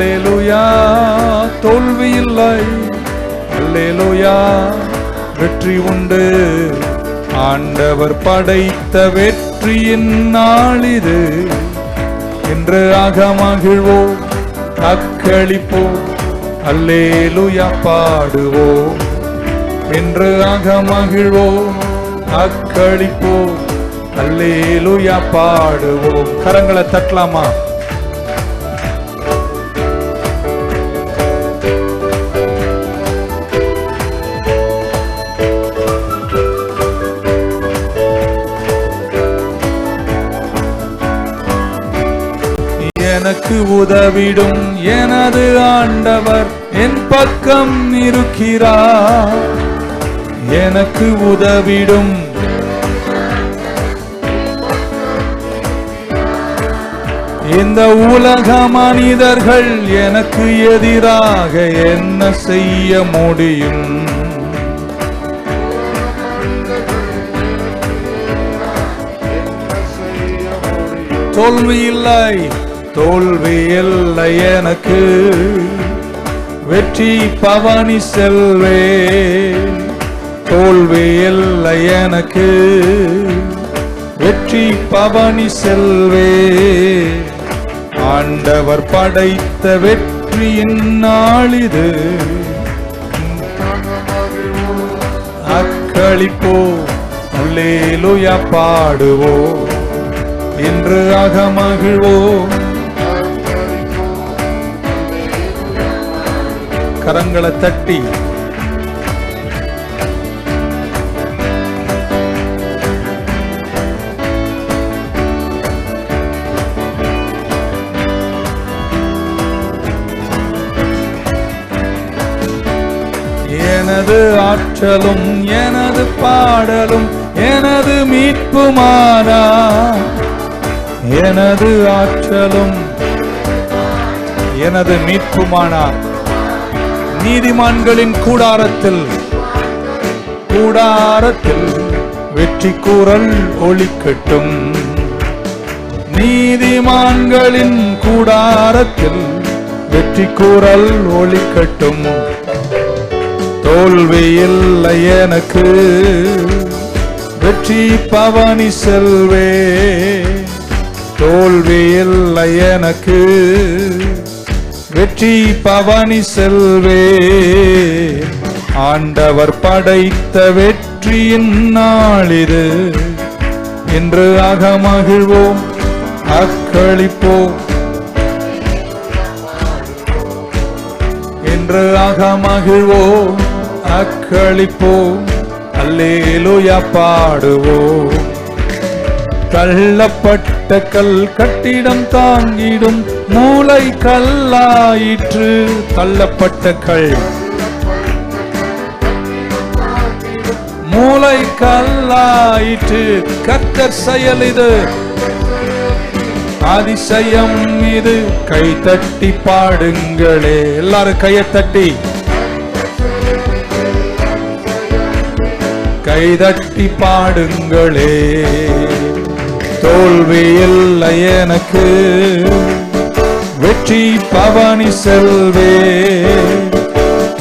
அல்லேலூயா தோல்வி இல்லை, அல்லேலூயா வெற்றி உண்டு. ஆண்டவர் படைத்த வெற்றியின் நாள் இது. இன்று அகமகிழ்வோம், அக்களிப்போம், அல்லேலூயா பாடுவோம். இன்று அகமகிழ்வோம், அக்களிப்போம், அல்லேலூயா பாடுவோம். கரங்களை தட்டலாமா? எனக்கு உதவிடும் எனது ஆண்டவர் என் பக்கம் இருக்கிறார். எனக்கு உதவிடும் இந்த உலக மனிதர்கள் எனக்கு எதிராக என்ன செய்ய முடியும்? தோல்வி இல்லை, தோல்வி இல்லை எனக்கு, வெற்றி பவனி செல்வே. தோல்வி இல்லை எனக்கு, வெற்றி பவனி செல்வே. ஆண்டவர் படைத்த வெற்றியின் நாள் இது. அக்களிப்போ, அல்லேலூயா பாடுவோ. இன்று அகமகிழ்வோம். கரங்களை தட்டி எனது ஆற்றலும் எனது பாடலும் எனது மீட்புமானா. எனது ஆற்றலும் எனது மீட்புமானா. நீதிமான்களின் கூடாரத்தில் வெற்றி கூறல் ஒலிக்கட்டும். நீதிமான்களின் கூடாரத்தில் வெற்றி கூறல் ஒலிக்கட்டும். தோல்வி இல்லை எனக்கு, வெற்றி பவனி செல்வே. தோல்வி இல்லை எனக்கு, வெற்றி பவனி செல்வே. ஆண்டவர் படைத்த வெற்றியின் நாள் இது. இன்று அகமகிழ்வோம், அக்களிப்போம். இன்று அகமகிழ்வோம், அக்களிப்போம், அல்லேலூயா பாடுவோம். தள்ளப்பட்ட கல் கட்டிடம் தாங்கிடும் மூளை கல்லாயிற்று. தள்ளப்பட்ட கல் மூளை கல்லாயிற்று. கர்த்தர் செயல் இது, அதிசயம் இது. கை தட்டி பாடுங்களே, எல்லாரும் கையை தட்டி கைதட்டி பாடுங்களே. தோல்வி இல்லை எனக்கு, வெற்றி பவனி செல்வே.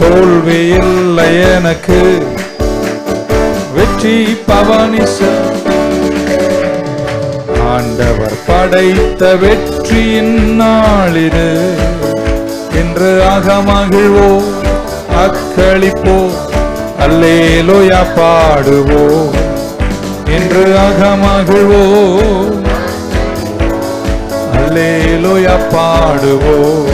தோல்வி இல்லை எனக்கு, வெற்றி பவனி செல்வே. ஆண்டவர் படைத்த வெற்றியின் நாளிது. இன்று அகமகிழ்வோம், அக்களிப்போம், அல்லேலூயா பாடுவோம். இன்று அகமகிழ்வோம், அல்லேலூயா பாடுவோம்.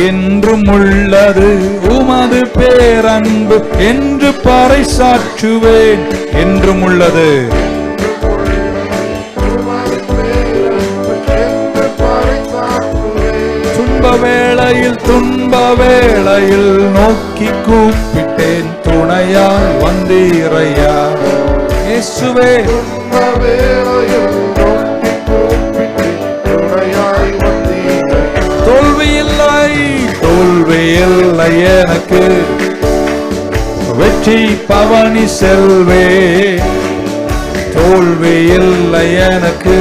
என்றும் உள்ளது உமது பேரன்பு என்று பறைசாற்றுவேன். என்றும் உள்ளது துன்ப வேளையில் நோக்கி கூப்பிட்டேன், துணையால் வந்தீரையா இயேசுவே. தோல்வி இல்லை எனக்கு, வெற்றி பவனி செல்வே. தோல்வி இல்லை எனக்கு,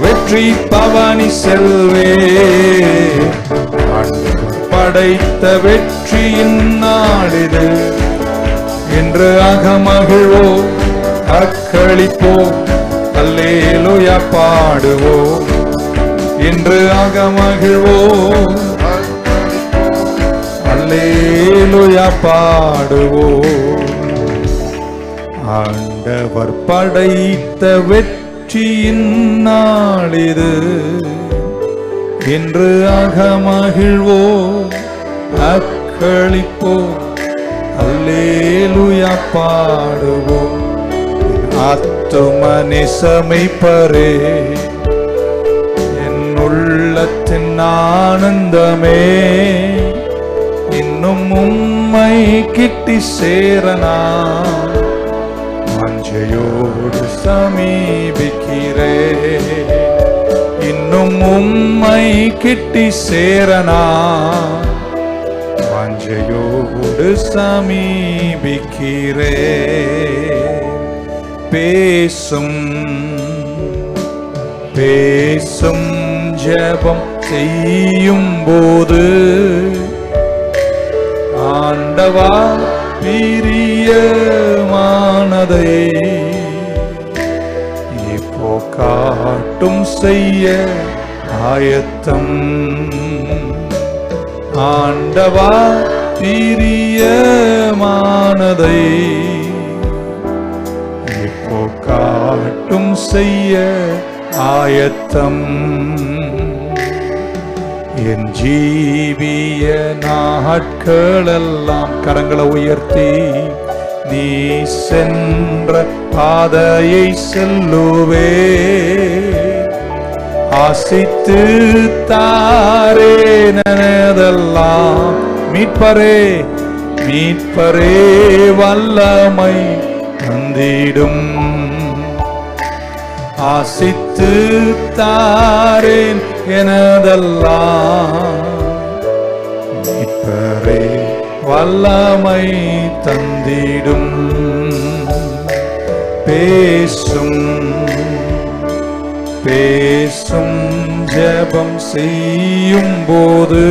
வெற்றி பவனி செல்வே. படைத்த வெற்றியின் நாளிது. இன்று அகமகிழ்வோம், அக்களிப்போம், அல்லேலூயா பாடுவோம். இன்று அகமகிழ்வோம், அல்லேலூயா பாடுவோம். ஆண்டவர் படைத்த வெற்றியின் நாளிது. இன்று அகமகிழ்வோம், அக்களிப்போம், அல்லேலூயா பாடுவோம். ஆத்தும நேசமைப்பரே, என் உள்ளத்தின் ஆனந்தமே, இன்னும் உம்மை கிட்டி சேரனா வாஞ்சையோடு சமீபிக்கிறே. இன்னும் உம்மை கிட்டி சேரனா வாஞ்சையோடு சமீபிக்கிறே. பேசும் பேசும் ஜெபம் செய்யும் போது ஆண்டவா பிரியமானதை இப்போ காட்டும் செய்ய ஆயத்தம். ஆண்டவா பிரியமானதை இப்போ காட்டும் செய்ய ஆயத்தம். என் ஜீவிய நாட்களெல்லாம் கரங்களை உயர்த்தி நீ சென்ற பாதையை செல்லுவே. ஆசித்து தாரே நனதெல்லாம் மீட்பரே, மீட்பரே வல்லமை தந்திடும். ஆசித்து தாரேன் எனதெல்லாம் மீட்பரே வல்லமை தந்திடும். பேசும் பேசும் ஜெபம் செய்யும் போது